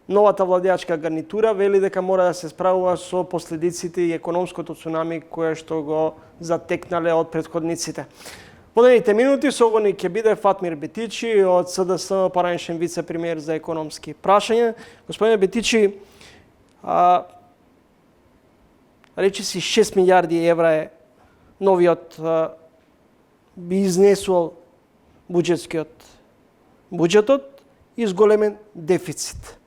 новата владеачка гарнитура вели дека мора да се справува со последиците и економското цунами кое што го затекнале од претходниците. Во наредните минути со огони ќе биде Фатмир Бетичи од СДС, поранешен вице-премиер за економски прашања. Господине Бетичи, речиси 6 милиарди евра е новиот би изнесувал буџетот и зголемен дефицит.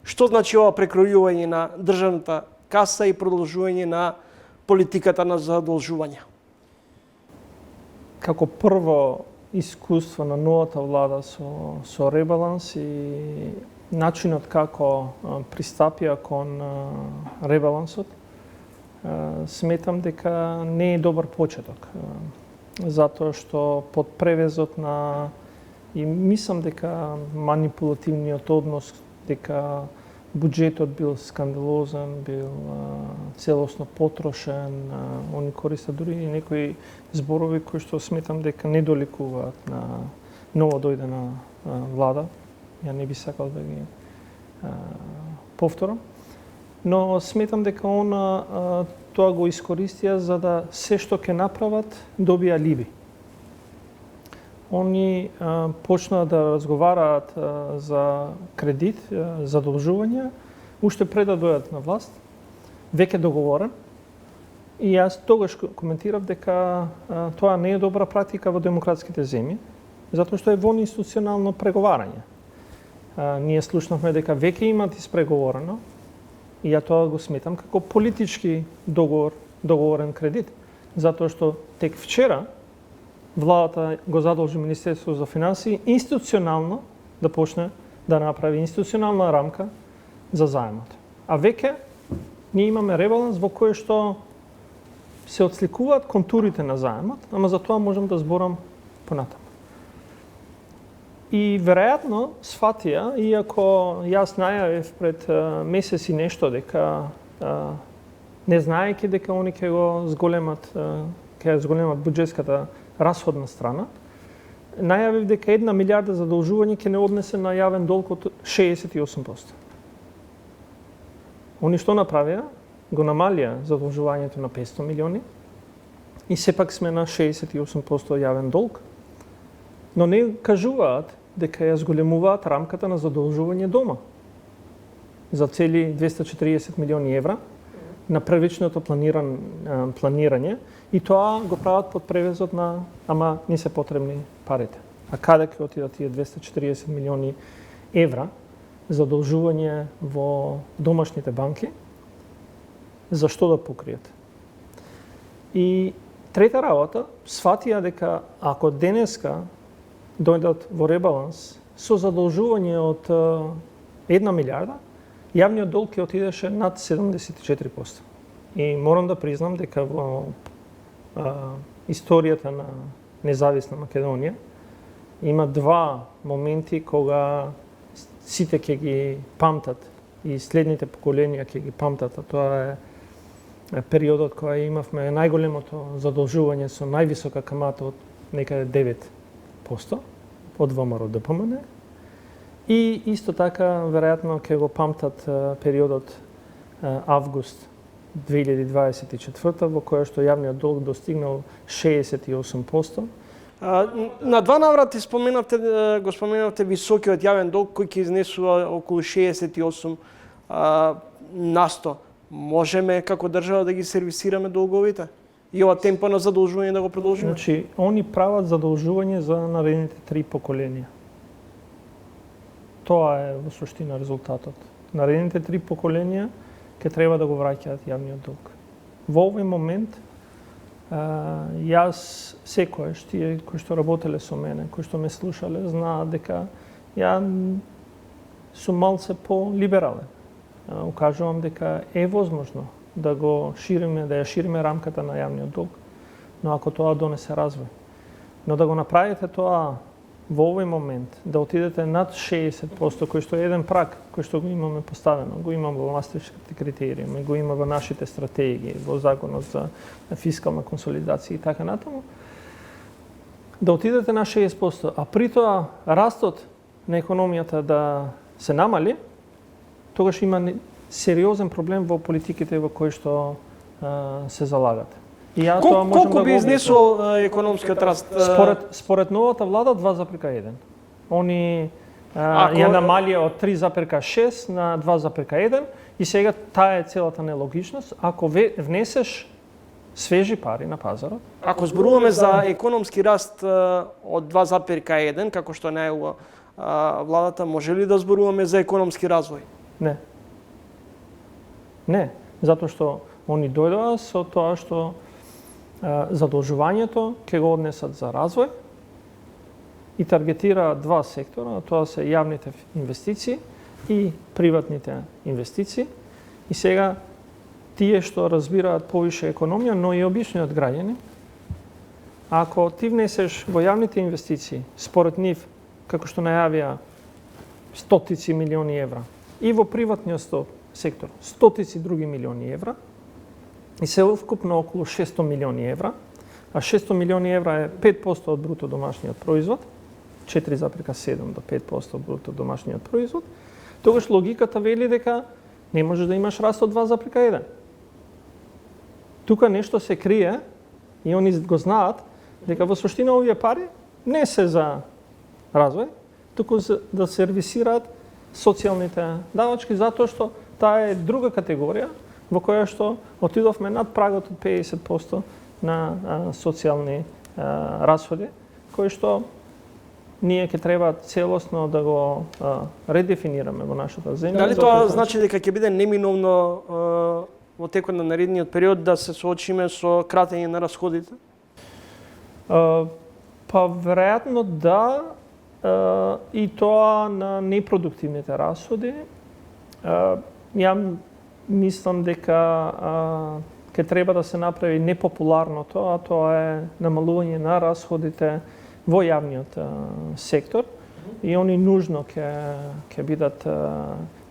Што значи ова прекројување на државната каса и продолжување на политиката на задолжување? Како прво искуство на новата влада со ребаланс и начинот како пристапија кон ребалансот, сметам дека не е добар почеток. Затоа што под превезот на и мислам дека манипулативниот однос, дека буџетот бил скандалозен, бил целосно потрошен, они користат дури и некои зборови кои што сметам дека не доликуваат на ново дојдена влада. Ја не би сакал да ги повторам. Но сметам дека она тоа го искористија за да се што ќе направат добија алиби. Они почнаа да разговараат за кредит, задолжување, уште пред да дојдат на власт, веќе договорен. И јас тогаш коментирав дека тоа не е добра практика во демократските земји, затоа што е вон институционално преговарање. Ние слушнавме дека веќе имат испреговорено, и ја тоа го сметам како политички договорен кредит, затоа што тек вчера владата го задолжи Министерството за финансии институционално да почне да направи институционална рамка за заемот. А веќе ние имаме ребаланс во кој што се отсликуваат контурите на заемот, ама за тоа можам да зборам понатаму. И веројатно сфатија, иако јас најавив пред месец и нешто дека не знаејќи дека они ќе го зголемат буџетската расходна страна, најавив дека 1 милиарда задолжување ќе не однесе на јавен долг од 68%. Они што направија? Го намалија задолжувањето на 500 милиони и сепак сме на 68% јавен долг, но не кажуваат дека ја зголемуваат рамката на задолжување дома за цели 240 милиони евра на првичното планирање и тоа го прават под превезот на ама не се потребни парите. А каде ќе отидат тие 240 милиони евра задолжување во домашните банки? За што да покријат? И трета работа, сфатија дека ако денеска дојдат во ребаланс со задолжување од 1 милиарда, јавниот долг ќе отидеше над 74%. И морам да признам дека во историјата на независна Македонија има два моменти кога сите ќе ги памтат и следните поколенија ќе ги памтат, а тоа е периодот кога имавме најголемото задолжување со највисока камата од некаде 9% од ВМРО ДПМН. И исто така, веројатно, ќе го памтат периодот август 2024 во која што јавниот долг достигнал 68%. На два наврати го споменавте високиот јавен долг кој ќе изнесува околу 68 насто. Можеме како држава да ги сервисираме долговите? И ова темпо на задолжување да го продолжиме? Значи, они прават задолжување за наредните 3 поколенија. Тоа е во суштина резултатот. Наредните 3 поколенија ќе треба да го враќаат јавниот долг. Во овој момент, јас секојаш, тие кои што работеле со мене, кои што ме слушале, знаат дека ја сум малце по-либерален. Укажувам дека е возможно да го шириме, да ја шириме рамката на јавниот долг, но ако тоа донесе развој. Но да го направите тоа во овој момент, да отидете над 60%, кој што е еден праг, кој што го имаме поставено, го имаме во мастрихтските критериуми, го има во нашите стратегии, во законот за фискална консолидација и така натаму, да отидете на 60%, а при тоа растот на економијата да се намали, тогаш има сериозен проблем во политиките во кои што се залагат. И ја тоа можам Колку да би го изнесол економскиот раст? Според новата влада 2,1. Они ја намалија од 3,6 на 2,1 и сега таа е целата нелогичност. Ако внесеш свежи пари на пазарот. Ако зборуваме за економски раст од 2,1, како што најава владата, може ли да зборуваме за економски развој? Не. Не, затоа што они дојдоа со тоа што задолжувањето ќе го однесат за развој и таргетираат два сектора, тоа се јавните инвестиции и приватните инвестиции. И сега тие што разбираат повише економија, но и обичниот граѓани, ако ти внесеш во јавните инвестиции, според нив, како што најавија, стотици милиони евра, и во приватниот сектор, стотици други милиони евра, и се вкупно околу 600 милиони евра, а 600 милиони евра е 5% од бруто домашниот производ, 4,7 до 5% од бруто домашниот производ, тогаш логиката вели дека не можеш да имаш раст од 2,1. Тука нешто се крие и они го знаат дека во суштина овие пари не се за развој, туку за да сервисираат социјалните давачки, затоа што таа е друга категорија во која што отидовме над прагот од 50% на социјални расходи, кои што ние ќе треба целосно да го редефинираме во нашата земја. Дали тоа значи дека ќе биде неминовно во текот на наредниот период да се соочиме со кратење на расходите? Па веројатно да, и тоа на непродуктивните расходи. Ја мислам дека ќе треба да се направи непопуларното, а тоа е намалување на расходите во јавниот сектор и они нужно ќе бидат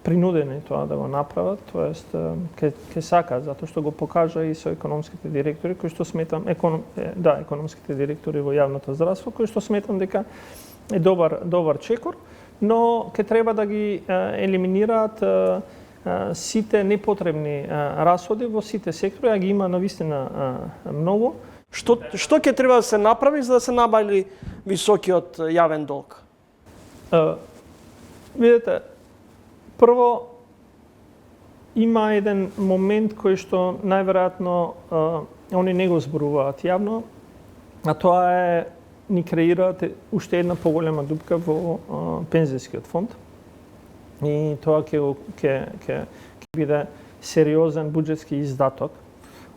принудени тоа да го направат, тоест ќе сакаат, затоа што го покажа и со економските директори, кои што сметам, економските директори во јавното здравство, кои што сметам дека е добар чекор, но ќе треба да ги елиминираат сите непотребни расходи во сите сектори, а ги има навистина многу. Што ќе треба да се направи за да се набали високиот јавен долг? Видете, прво има еден момент кој што најверојатно они не го зборуваат јавно, а тоа е ни креираат уште една поголема дупка во пензијскиот фонд. И тоа ќе биде сериозен буџетски издаток.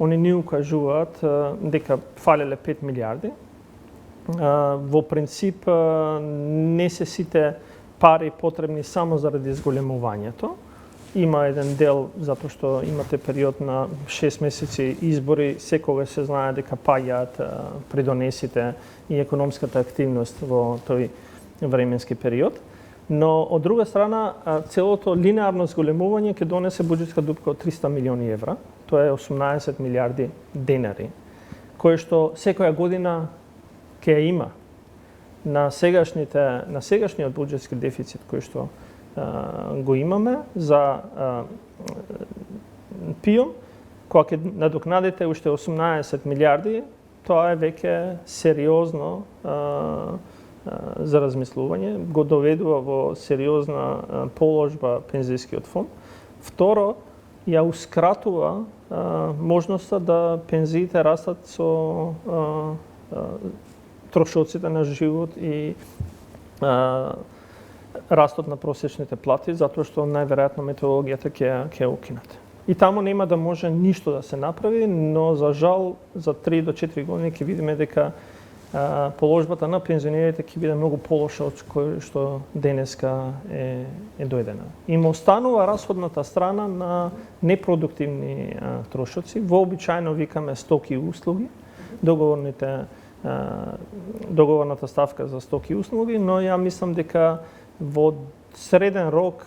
Они ни укажуваат дека фалеле 5 милиарди. Во принцип не се сите пари потребни само заради зголемувањето. Има еден дел затоа што имате период на 6 месеци избори, секогаш се знае дека паѓаат придонесите и економската активност во тој временски период. Но од друга страна, целото линеарно зголемување ќе донесе буџетска дупка од 300 милиони евра. Тоа е 18 милиарди денари, кои што секоја година ќе има на сегашниот буџетски дефицит кој што го имаме за ПИО, кога ќе надокнадите уште 18 милиарди, тоа е веќе сериозно за размислување, го доведува во сериозна положба пензијскиот фонд. Второ, ја ускратува можноста да пензиите растат со трошоците на живот и растот на просечните плати, затоа што најверојатно методологијата ќе укинат. И таму нема да може ништо да се направи, но за жал за 3 до 4 години ќе видиме дека положбата на пензионерите ќе биде многу полоша од кој што денеска е дојдена. Им останува расходната страна на непродуктивни трошоци. Вообичаено викаме стоки и услуги, договорната ставка за стоки и услуги, но ја мислам дека во среден рок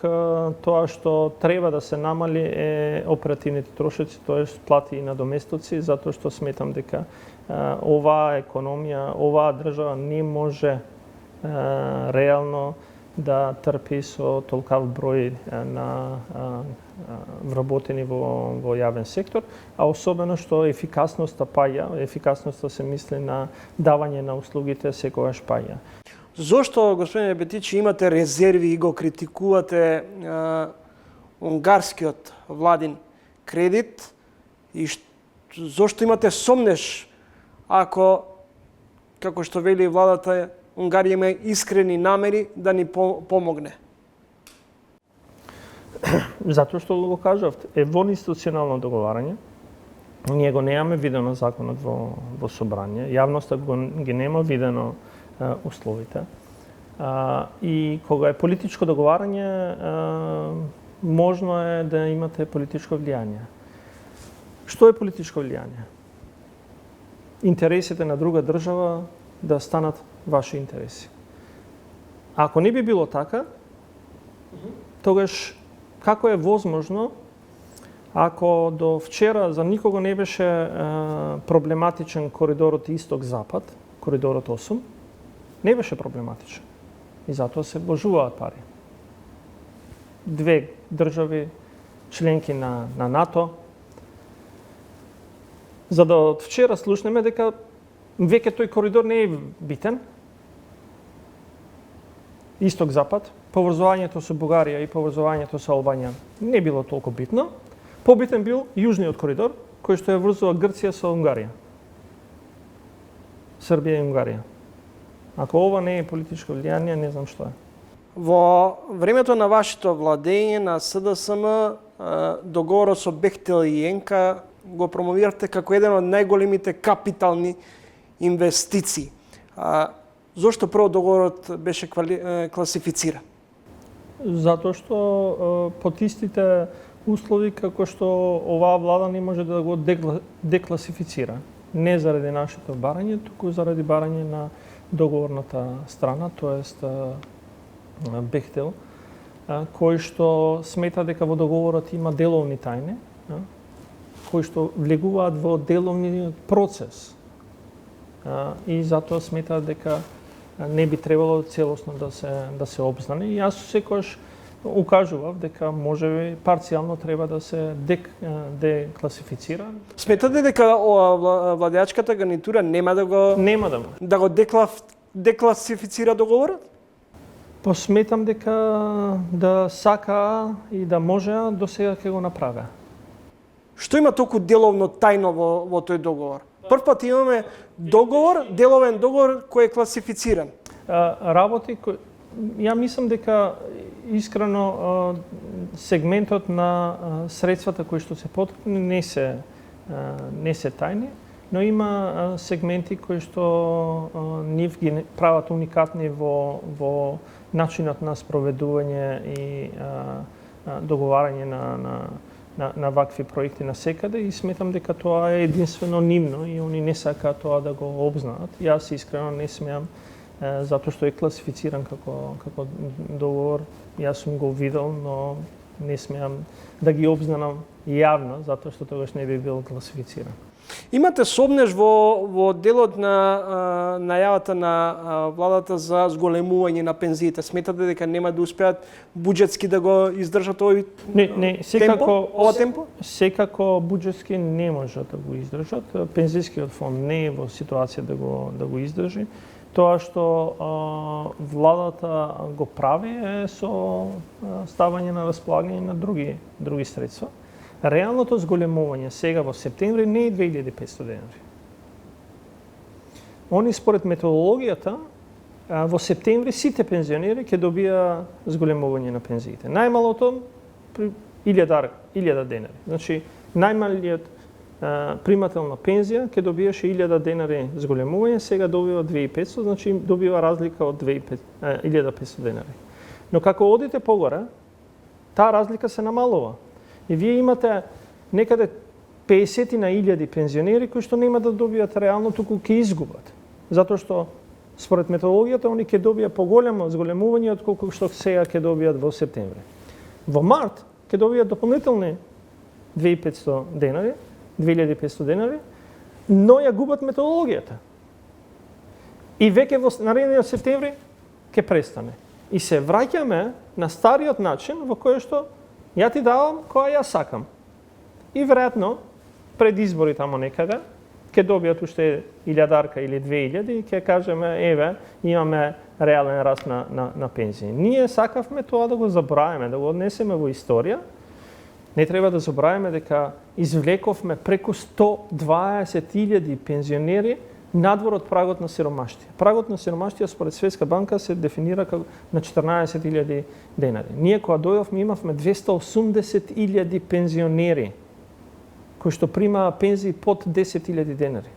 тоа што треба да се намали е оперативните трошоци, тоест плати и надоместоци, затоа што сметам дека оваа економија, оваа држава не може реално да трпи со толкав број на вработени во јавен сектор, а особено што ефикасноста паѓа, ефикасноста се мисли на давање на услугите секогаш паѓа. Зошто, господине Бетичи, имате резерви и го критикувате унгарскиот владин кредит и зошто имате сомнеш ако, како што вели владата, Унгарија има искрени намери да ни помогне? Затоа што го кажавте, е во институционално договарање. Ние го немаме видено законот во собрание, јавноста ги нема видено условите. И кога е политичко договарање, можно е да имате политичко влијание. Што е политичко влијание? Интересите на друга држава да станат ваши интереси. Ако не би било така, тогаш како е возможно, ако до вчера за никого не беше проблематичен коридорот Исток-Запад, коридорот 8, не беше проблематичен. И затоа се вложуваат пари. Две држави, членки на НАТО, за да од вчера слушнеме дека веќе тој коридор не е битен. Исток-Запад, поврзувањето со Бугарија и поврзувањето со Албанија не било толку битно. Побитен бил јужниот коридор, кој што ја врзува Грција со Унгарија. Србија и Унгарија. Ако ова не е политичко влијание, не знам што е. Во времето на вашето владење на СДСМ, договорот со Бехтел и Енка го промовирате како еден од најголемите капитални инвестиции. Зошто прво договорот беше класифициран? Затоа што под истите услови како што оваа влада не може да го декласифицира. Не заради нашето барање, туку заради барање на договорната страна, тоест Бехтел, кој што смета дека во договорот има деловни тајни, кои што влегуваат во деловниот процес. И затоа сметаат дека не би требало целосно да се обзнане. И јас секогаш укажував дека можеби парцијално треба да се декласифицира. Сметате дека владеачката гарнитура нема да го декласифицира договорот? Посметам дека да сака и да може до сега ќе го направи. Што има толку деловно тајно во тој договор? Прв пат имаме договор, деловен договор кој е класифициран. Работи кои ја мислам дека искрено сегментот на средствата кои што се потребни не се тајни, но има сегменти кои што нив ги прават уникатни во начинот на спроведување и договарање на вакви проекти на секаде и сметам дека тоа е единствено нивно и они не сакаат тоа да го обзнаат. Јас искрено не смеам затоа што е класифициран како договор. Јас сум го видел, но не смеам да ги обзнанам јавно затоа што тогаш не би бил класифициран. Имате сомнеш во делот на најавата на владата за зголемување на пензиите. Сметате дека нема да успеат буџетски да го издржат овој темпо? Секако буџетски не можат да го издржат. Пензискиот фонд не е во ситуација да го издржи. Тоа што владата го прави е со ставање на располагање на други средства. Реалното зголемување сега во септември не е 2500 денари. Они според методологијата во септември сите пензионери ќе добија зголемување на пензиите. Најмалото 1000 денари. Значи најмалиот примател на пензија ќе добиеше 1000 денари зголемување, сега добива 2500, значи добива разлика од 1500 денари. Но како одите погоре, таа разлика се намалува. И вие имате некаде 50 на 1000 пензионери кои што нема да добијат реално, туку ќе изгубат. Затоа што според методологијата они ќе добијат поголемо зголемување од колку што сега ќе добијат во септември. Во март ќе добијат дополнителни 2500 денари, 2500 денари, но ја губат методологијата. И веќе во наредниот септември ќе престане. И се враќаме на стариот начин во кој што ја ти давам која ја сакам. И веројатно пред избори тамо некаде ќе добијат уште 1000 или 2000 и ќе кажеме еве имаме реален раст на пензии. Ние сакавме тоа да го забравиме, да го однесеме во историја. Не треба да забравиме дека извлековме преку 120.000 пензионери надвор од прагот на сиромаштија. Прагот на сиромаштија според Светска банка се дефинира како на 14.000 денари. Ние кога дојдовме имавме 280.000 пензионери кои што примаа пензии под 10.000 денари.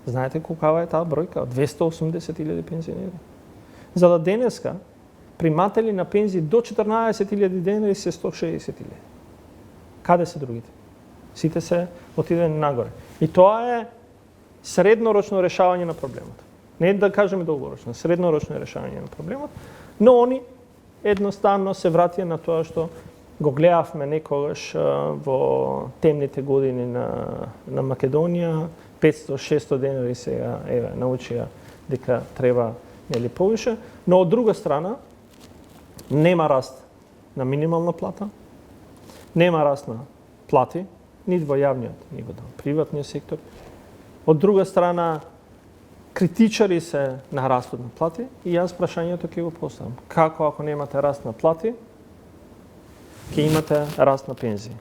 Знаете колкава е таа бројка? 280.000 пензионери. За да денеска приматели на пензии до 14.000 денари се 160.000. Каде се другите? Сите се отидени нагоре. И тоа е среднорочно решавање на проблемот. Не да кажеме долгорочно, среднорочно решавање на проблемот, но они едноставно се вратија на тоа што го гледавме некогаш во темните години на Македонија, 500-600 денари сега научија дека треба нели повише, но од друга страна нема раст на минимална плата, нема раст на плати, нит во јавниот, ни во приватниот сектор. Од друга страна, критичари се на растот на плати и јас прашањето ќе го поставам. Како ако немате раст на плати, ќе имате раст на пензии?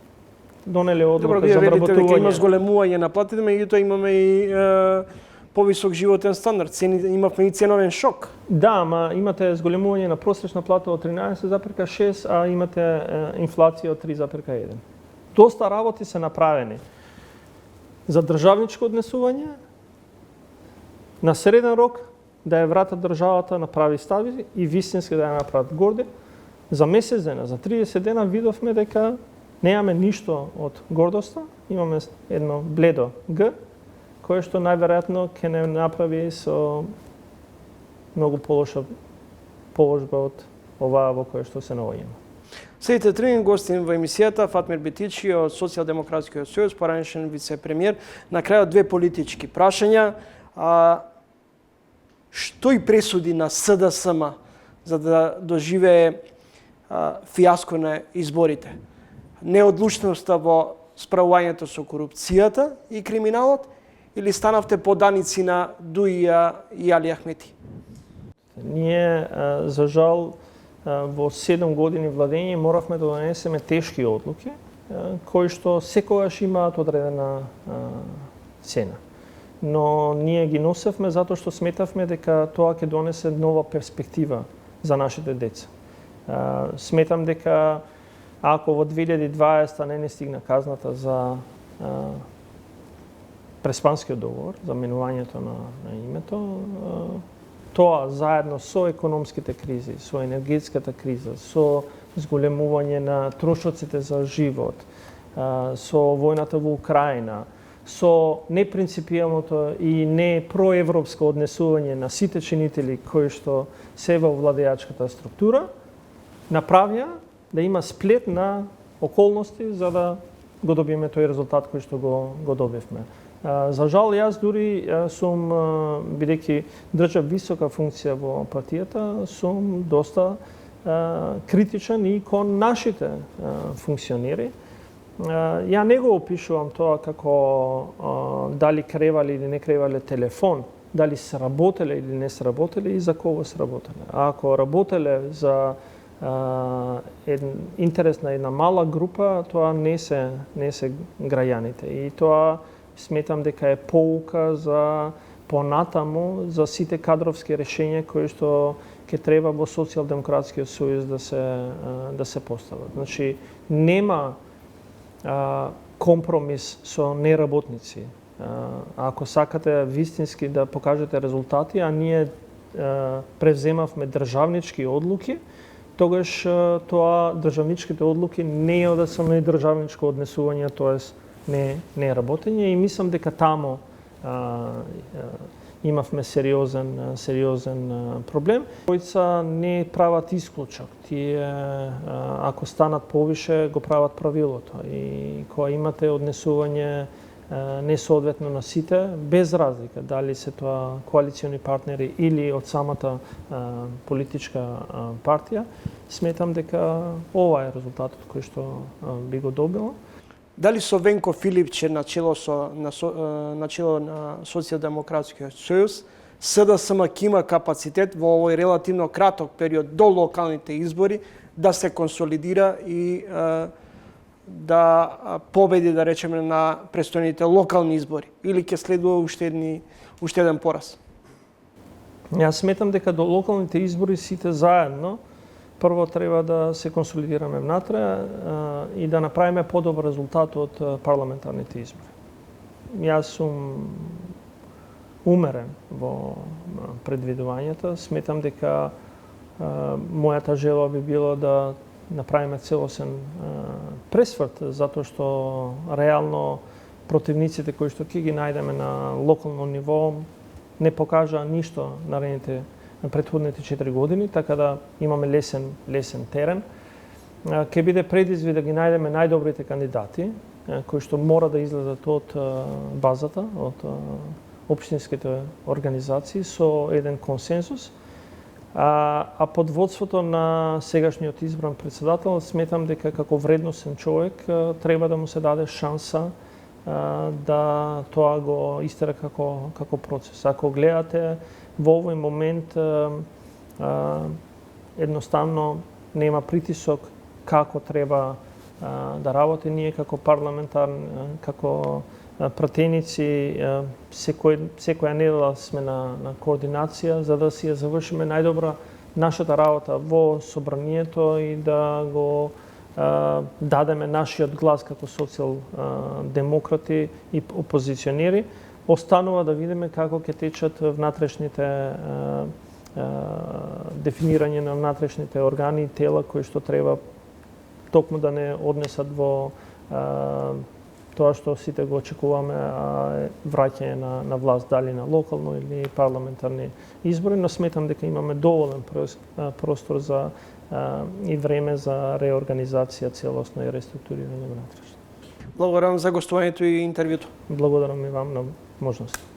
Донеле одлука за вработување. Добро, дека има зголемување на платите, меѓутоа имаме и повисок животен стандард. Имавме и ценовен шок. Да, ама имате зголемување на просечна плата од 13,6, а имате инфлација од 3,1. Доста работи се направени за државничко однесување, на среден рок да ја врата државата направи стави и вистински да ја направат горди. За месец дена, за 30 дена видовме дека немаме ништо од гордоста, имаме едно бледо Г, кое што најверојатно ќе не направи со многу полоша положба од оваа во која што се наоѓаме. Следите тренинг гостин во емисијата Фатмир Бетичи од Социјалдемократскиот сојуз, поранешен вице-премиер. На крајот две политички прашања. Што и пресуди на СДСМ за да доживее фиаско на изборите? Неодлучноста во справувањето со корупцијата и криминалот или станавте поданици на Дуија и Али Ахмети? Ние, за жал, во 7 години владење моравме да донесеме тешки одлуки, кои што секогаш имаат одредена цена. Но ние ги носевме затоа што сметавме дека тоа ќе донесе нова перспектива за нашите деца. Сметам дека ако во 2020 не стигна казната за преспанскиот договор, за менувањето на името, тоа заедно со економските кризи, со енергетската криза, со зголемување на трошоците за живот, со војната во Украина, со непринципијалното и не проевропско однесување на сите чинители кои што се во владеачката структура, направија да има сплет на околности за да го добиеме тој резултат кој што го добивме. За жал, јас дури сум, бидејќи држав висока функција во партијата, сум доста критичен и кон нашите функционери. Ја не го опишувам тоа како дали кревале или не кревале телефон, дали сработеле или не сработеле и за кого сработеле. А ако работеле за интерес на една мала група, тоа не се граѓаните. И тоа сметам дека е поука за понатаму за сите кадровски решења кои што ќе треба во Социјалдемократскиот сојуз да се постават. Значи нема компромис со неработници. Ако сакате вистински да покажете резултати, а ние превземавме државнички одлуки, тогаш тоа државничките одлуки не е да се недржавничко однесување, тоест не работење и мислам дека тамо имавме сериозен проблем. Којца не прават исклучок. Тие, ако станат повише, го прават правилото. И кога имате однесување несоодветно на сите, без разлика дали се тоа коалициони партнери или од самата политичка партија. Сметам дека ова е резултатот кој што би го добила. Дали со Венко Филипче на чело на Социјалдемократскиот сојуз, СДСМ ќе има капацитет во овој релативно краток период до локалните избори да се консолидира и да победи, да речеме, на престојните локални избори, или ќе следува уште еден пораз? Јас сметам дека до локалните избори сите заедно прво треба да се консолидираме внатре и да направиме подобар резултат од парламентарните избори. Јас сум умерен во предвидувањата. Сметам дека мојата желба би било да направиме целосен пресврт, затоа што реално противниците кои што ќе ги најдеме на локално ниво не покажаа ништо на претходните 4 години, така да имаме лесен терен. Ќе биде предизвик да ги најдеме најдобрите кандидати, кои што мора да излезат од базата, од општинските организации со еден консенсус. А под водството на сегашниот избран председател сметам дека како вредносен човек треба да му се даде шанса да тоа го истера како процес. Ако гледате во овој момент едноставно нема притисок како треба да работи, ние како како пратеници секоја недела сме на координација за да си ја завршиме најдобра нашата работа во собранието и да го дадеме нашиот глас како социјалдемократи и опозиционери. Останува да видиме како ќе течат внатрешните дефинирање на внатрешните органи и тела кои што треба токму да не однесат во тоа што сите го очекуваме, враќање на власт, дали на локално или парламентарни избори, но сметам дека имаме доволен простор за и време за реорганизација целосно и реструктурирање внатрешно. Благодарам за гостувањето и интервјуто. Благодарам и вам на можност.